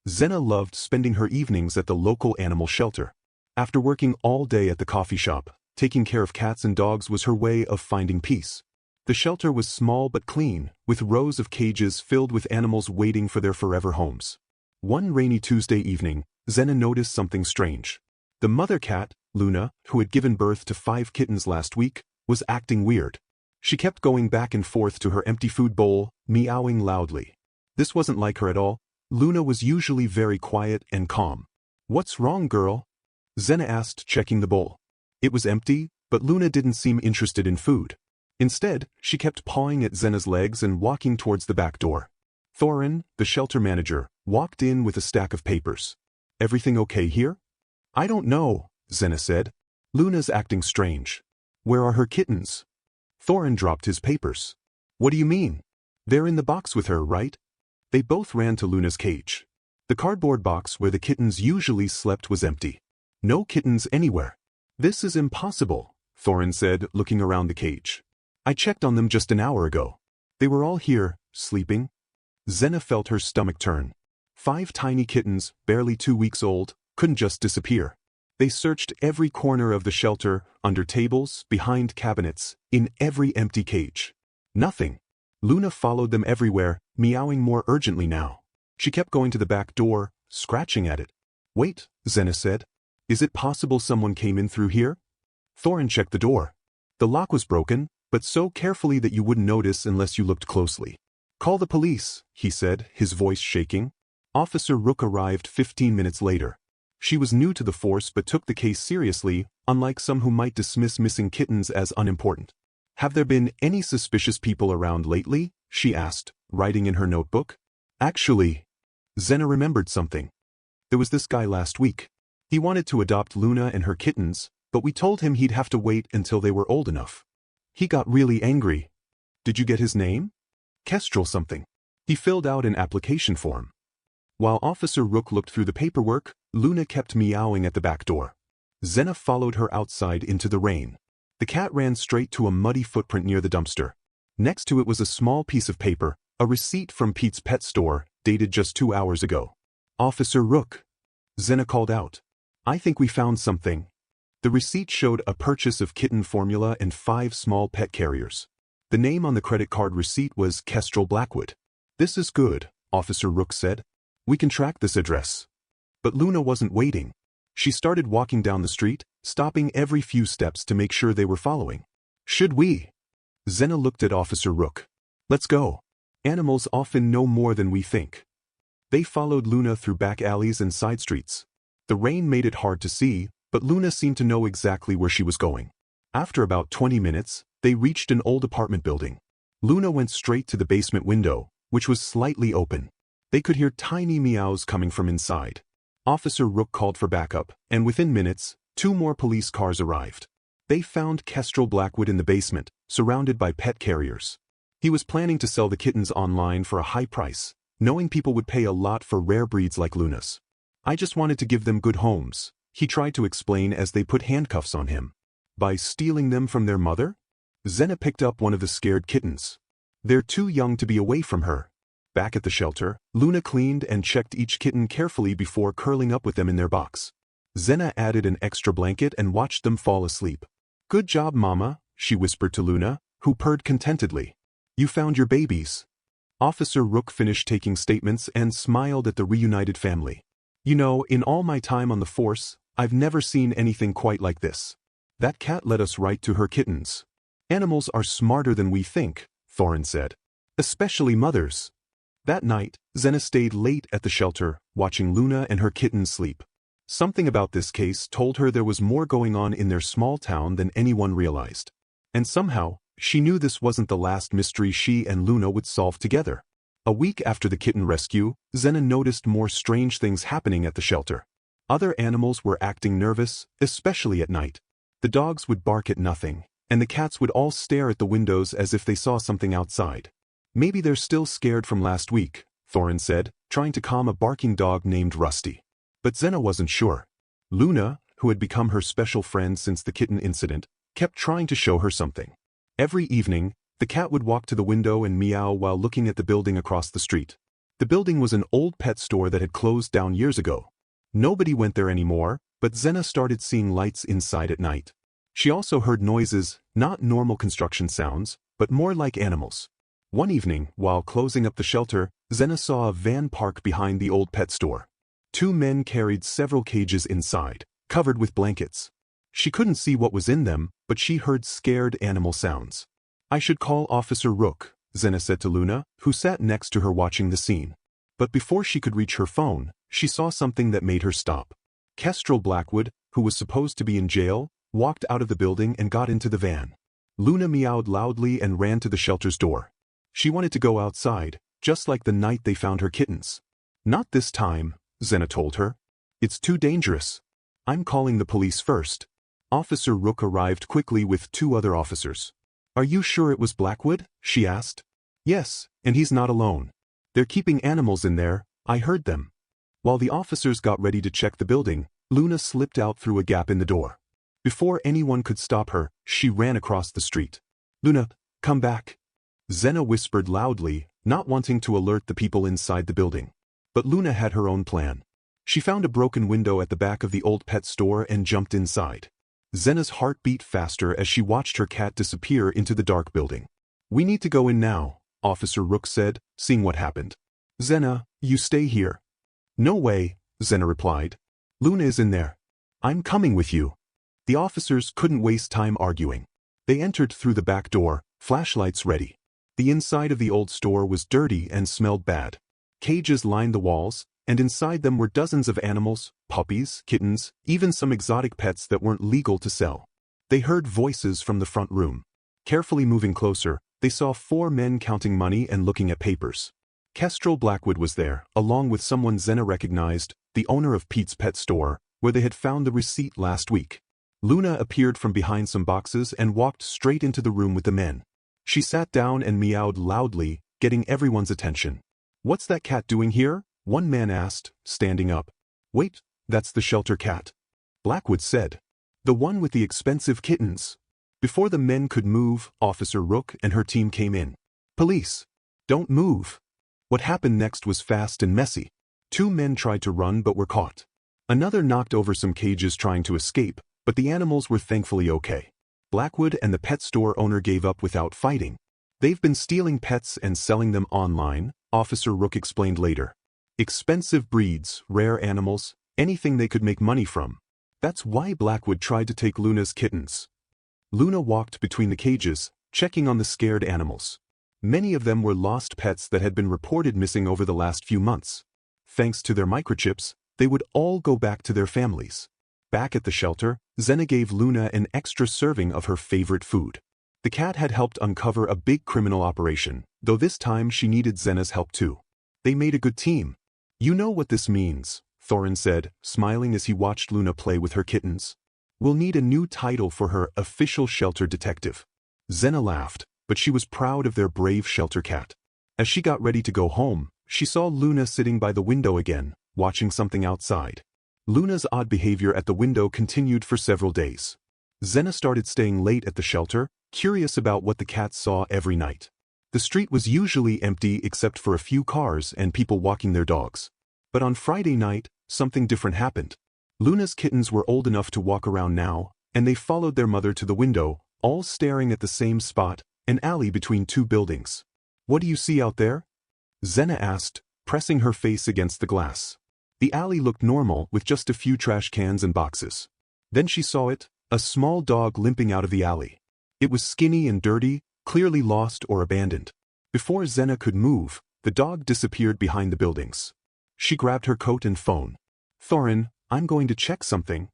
Zena loved spending her evenings at the local animal shelter. After working all day at the coffee shop, taking care of cats and dogs was her way of finding peace. The shelter was small but clean, with rows of cages filled with animals waiting for their forever homes. One rainy Tuesday evening, Zena noticed something strange. The mother cat, Luna, who had given birth to 5 kittens last week, was acting weird. She kept going back and forth to her empty food bowl, meowing loudly. This wasn't like her at all. Luna was usually very quiet and calm. "What's wrong, girl?" Zena asked, checking the bowl. It was empty, but Luna didn't seem interested in food. Instead, she kept pawing at Zena's legs and walking towards the back door. Thorin, the shelter manager, walked in with a stack of papers. "Everything okay here?" "I don't know," Zena said. "Luna's acting strange." "Where are her kittens?" Thorin dropped his papers. "What do you mean? They're in the box with her, right?" They both ran to Luna's cage. The cardboard box where the kittens usually slept was empty. No kittens anywhere. "This is impossible," Thorin said, looking around the cage. "I checked on them just an hour ago. They were all here, sleeping." Zena felt her stomach turn. 5 tiny kittens, barely 2 weeks old, couldn't just disappear. They searched every corner of the shelter, under tables, behind cabinets, in every empty cage. Nothing. Luna followed them everywhere, meowing more urgently now. She kept going to the back door, scratching at it. "Wait," Zena said. "Is it possible someone came in through here?" Thorin checked the door. The lock was broken, but so carefully that you wouldn't notice unless you looked closely. "Call the police," he said, his voice shaking. Officer Rook arrived 15 minutes later. She was new to the force but took the case seriously, unlike some who might dismiss missing kittens as unimportant. "Have there been any suspicious people around lately?" she asked, writing in her notebook. "Actually," Zena remembered something. "There was this guy last week. He wanted to adopt Luna and her kittens, but we told him he'd have to wait until they were old enough. He got really angry." "Did you get his name?" "Kestrel something. He filled out an application form." While Officer Rook looked through the paperwork, Luna kept meowing at the back door. Zena followed her outside into the rain. The cat ran straight to a muddy footprint near the dumpster. Next to it was a small piece of paper, a receipt from Pete's pet store, dated just 2 hours ago. "Officer Rook," Zena called out. "I think we found something." The receipt showed a purchase of kitten formula and 5 small pet carriers. The name on the credit card receipt was Kestrel Blackwood. "This is good," Officer Rook said. "We can track this address." But Luna wasn't waiting. She started walking down the street, stopping every few steps to make sure they were following. "Should we?" Zena looked at Officer Rook. "Let's go. Animals often know more than we think." They followed Luna through back alleys and side streets. The rain made it hard to see, but Luna seemed to know exactly where she was going. After about 20 minutes, they reached an old apartment building. Luna went straight to the basement window, which was slightly open. They could hear tiny meows coming from inside. Officer Rook called for backup, and within minutes, 2 more police cars arrived. They found Kestrel Blackwood in the basement, surrounded by pet carriers. He was planning to sell the kittens online for a high price, knowing people would pay a lot for rare breeds like Luna's. "I just wanted to give them good homes," he tried to explain as they put handcuffs on him. "By stealing them from their mother?" Zena picked up one of the scared kittens. "They're too young to be away from her." Back at the shelter, Luna cleaned and checked each kitten carefully before curling up with them in their box. Zena added an extra blanket and watched them fall asleep. "Good job, Mama," she whispered to Luna, who purred contentedly. "You found your babies." Officer Rook finished taking statements and smiled at the reunited family. "You know, in all my time on the force, I've never seen anything quite like this. That cat led us right to her kittens." "Animals are smarter than we think," Thorin said. "Especially mothers." That night, Zena stayed late at the shelter, watching Luna and her kittens sleep. Something about this case told her there was more going on in their small town than anyone realized. And somehow, she knew this wasn't the last mystery she and Luna would solve together. A week after the kitten rescue, Zena noticed more strange things happening at the shelter. Other animals were acting nervous, especially at night. The dogs would bark at nothing, and the cats would all stare at the windows as if they saw something outside. "Maybe they're still scared from last week," Thorin said, trying to calm a barking dog named Rusty. But Zena wasn't sure. Luna, who had become her special friend since the kitten incident, kept trying to show her something. Every evening, the cat would walk to the window and meow while looking at the building across the street. The building was an old pet store that had closed down years ago. Nobody went there anymore, but Zena started seeing lights inside at night. She also heard noises, not normal construction sounds, but more like animals. One evening, while closing up the shelter, Zena saw a van park behind the old pet store. Two men carried several cages inside, covered with blankets. She couldn't see what was in them, but she heard scared animal sounds. "I should call Officer Rook," Zena said to Luna, who sat next to her watching the scene. But before she could reach her phone, she saw something that made her stop. Kestrel Blackwood, who was supposed to be in jail, walked out of the building and got into the van. Luna meowed loudly and ran to the shelter's door. She wanted to go outside, just like the night they found her kittens. "Not this time," Zena told her. "It's too dangerous. I'm calling the police first." Officer Rook arrived quickly with two other officers. "Are you sure it was Blackwood?" she asked. "Yes, and he's not alone. They're keeping animals in there, I heard them." While the officers got ready to check the building, Luna slipped out through a gap in the door. Before anyone could stop her, she ran across the street. "Luna, come back," Zena whispered loudly, not wanting to alert the people inside the building. But Luna had her own plan. She found a broken window at the back of the old pet store and jumped inside. Zena's heart beat faster as she watched her cat disappear into the dark building. "We need to go in now," Officer Rook said, seeing what happened. "Zena, you stay here." "No way," Zena replied. "Luna is in there. I'm coming with you." The officers couldn't waste time arguing. They entered through the back door, flashlights ready. The inside of the old store was dirty and smelled bad. Cages lined the walls, and inside them were dozens of animals, puppies, kittens, even some exotic pets that weren't legal to sell. They heard voices from the front room. Carefully moving closer, they saw four men counting money and looking at papers. Kestrel Blackwood was there, along with someone Zena recognized, the owner of Pete's Pet Store, where they had found the receipt last week. Luna appeared from behind some boxes and walked straight into the room with the men. She sat down and meowed loudly, getting everyone's attention. "What's that cat doing here?" one man asked, standing up. "Wait, that's the shelter cat," Blackwood said. "The one with the expensive kittens." Before the men could move, Officer Rook and her team came in. "Police, don't move." What happened next was fast and messy. Two men tried to run but were caught. Another knocked over some cages trying to escape, but the animals were thankfully okay. Blackwood and the pet store owner gave up without fighting. "They've been stealing pets and selling them online," Officer Rook explained later. "Expensive breeds, rare animals, anything they could make money from. That's why Blackwood tried to take Luna's kittens." Luna walked between the cages, checking on the scared animals. Many of them were lost pets that had been reported missing over the last few months. Thanks to their microchips, they would all go back to their families. Back at the shelter, Zena gave Luna an extra serving of her favorite food. The cat had helped uncover a big criminal operation, though this time she needed Zena's help too. They made a good team. "You know what this means," Thorin said, smiling as he watched Luna play with her kittens. "We'll need a new title for her, official shelter detective." Zena laughed, but she was proud of their brave shelter cat. As she got ready to go home, she saw Luna sitting by the window again, watching something outside. Luna's odd behavior at the window continued for several days. Zena started staying late at the shelter, curious about what the cat saw every night. The street was usually empty except for a few cars and people walking their dogs. But on Friday night, something different happened. Luna's kittens were old enough to walk around now, and they followed their mother to the window, all staring at the same spot, an alley between two buildings. "What do you see out there?" Zena asked, pressing her face against the glass. The alley looked normal with just a few trash cans and boxes. Then she saw it, a small dog limping out of the alley. It was skinny and dirty, clearly lost or abandoned. Before Zena could move, the dog disappeared behind the buildings. She grabbed her coat and phone. "Thorin, I'm going to check something."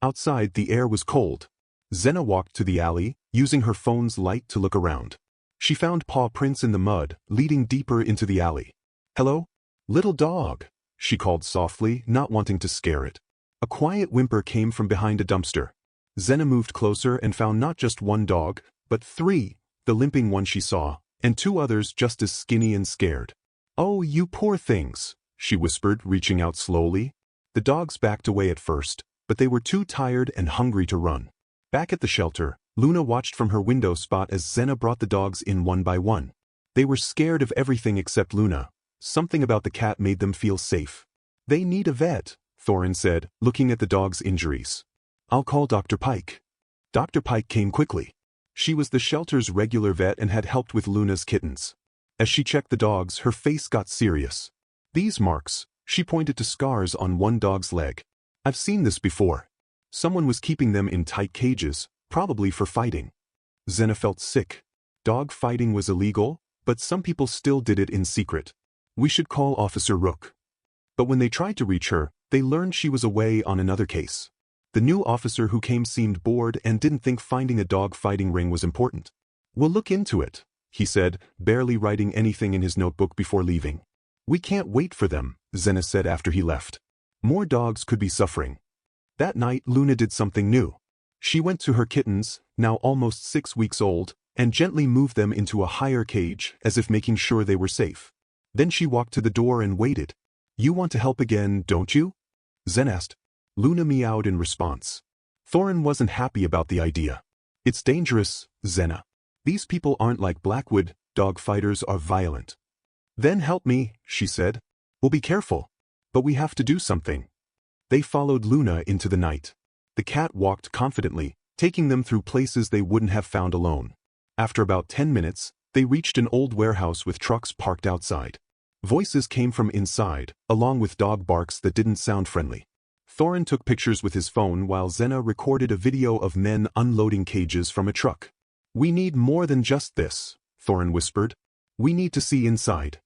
Outside, the air was cold. Zena walked to the alley, using her phone's light to look around. She found paw prints in the mud, leading deeper into the alley. "Hello? Little dog," she called softly, not wanting to scare it. A quiet whimper came from behind a dumpster. Zena moved closer and found not just one dog, but three, the limping one she saw, and two others just as skinny and scared. "Oh, you poor things," she whispered, reaching out slowly. The dogs backed away at first, but they were too tired and hungry to run. Back at the shelter, Luna watched from her window spot as Zena brought the dogs in one by one. They were scared of everything except Luna, something about the cat made them feel safe. They need a vet, Thorin said, looking at the dog's injuries. I'll call Dr. Pike. Dr. Pike came quickly. She was the shelter's regular vet and had helped with Luna's kittens. As she checked the dogs, her face got serious. These marks, she pointed to scars on one dog's leg. I've seen this before. Someone was keeping them in tight cages, probably for fighting. Xena felt sick. Dog fighting was illegal, but some people still did it in secret. We should call Officer Rook. But when they tried to reach her, they learned she was away on another case. The new officer who came seemed bored and didn't think finding a dog fighting ring was important. We'll look into it, he said, barely writing anything in his notebook before leaving. We can't wait for them, Xena said after he left. More dogs could be suffering. That night Luna did something new. She went to her kittens, now almost 6 weeks old, and gently moved them into a higher cage as if making sure they were safe. Then she walked to the door and waited. You want to help again, don't you? Xena asked. Luna meowed in response. Thorin wasn't happy about the idea. It's dangerous, Xena. These people aren't like Blackwood, dog fighters are violent. Then help me, she said. We'll be careful. But we have to do something. They followed Luna into the night. The cat walked confidently, taking them through places they wouldn't have found alone. After about 10 minutes, they reached an old warehouse with trucks parked outside. Voices came from inside, along with dog barks that didn't sound friendly. Thorin took pictures with his phone while Xena recorded a video of men unloading cages from a truck. We need more than just this, Thorin whispered. We need to see inside.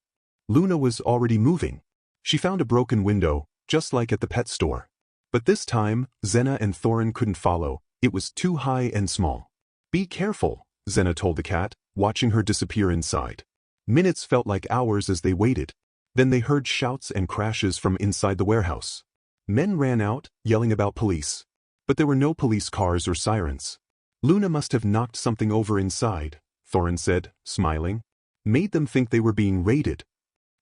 Luna was already moving. She found a broken window, just like at the pet store. But this time, Xena and Thorin couldn't follow. It was too high and small. Be careful, Xena told the cat, watching her disappear inside. Minutes felt like hours as they waited. Then they heard shouts and crashes from inside the warehouse. Men ran out, yelling about police. But there were no police cars or sirens. Luna must have knocked something over inside, Thorin said, smiling. Made them think they were being raided.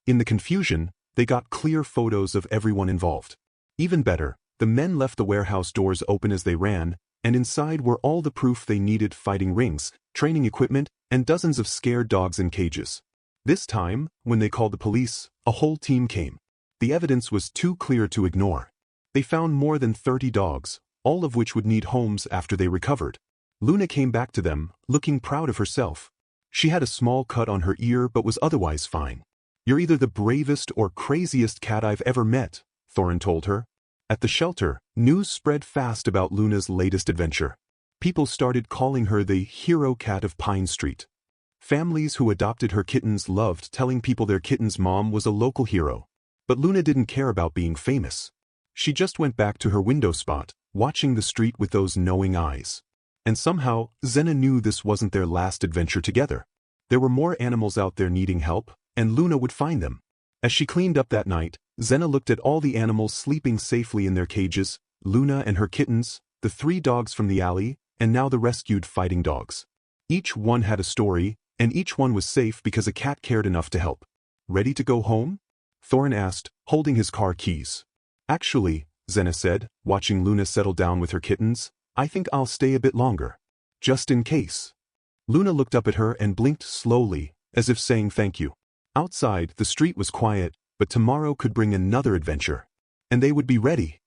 In the confusion, they got clear photos of everyone involved. Even better, the men left the warehouse doors open as they ran, and inside were all the proof they needed: fighting rings, training equipment, and dozens of scared dogs in cages. This time, when they called the police, a whole team came. The evidence was too clear to ignore. They found more than 30 dogs, all of which would need homes after they recovered. Luna came back to them, looking proud of herself. She had a small cut on her ear but was otherwise fine. You're either the bravest or craziest cat I've ever met, Thorin told her. At the shelter, news spread fast about Luna's latest adventure. People started calling her the hero cat of Pine Street. Families who adopted her kittens loved telling people their kitten's mom was a local hero. But Luna didn't care about being famous. She just went back to her window spot, watching the street with those knowing eyes. And somehow, Xena knew this wasn't their last adventure together. There were more animals out there needing help, and Luna would find them. As she cleaned up that night, Xena looked at all the animals sleeping safely in their cages: Luna and her kittens, the 3 dogs from the alley, and now the rescued fighting dogs. Each one had a story, and each one was safe because a cat cared enough to help. Ready to go home? Thorin asked, holding his car keys. Actually, Xena said, watching Luna settle down with her kittens, I think I'll stay a bit longer. Just in case. Luna looked up at her and blinked slowly, as if saying thank you. Outside, the street was quiet, but tomorrow could bring another adventure. And they would be ready.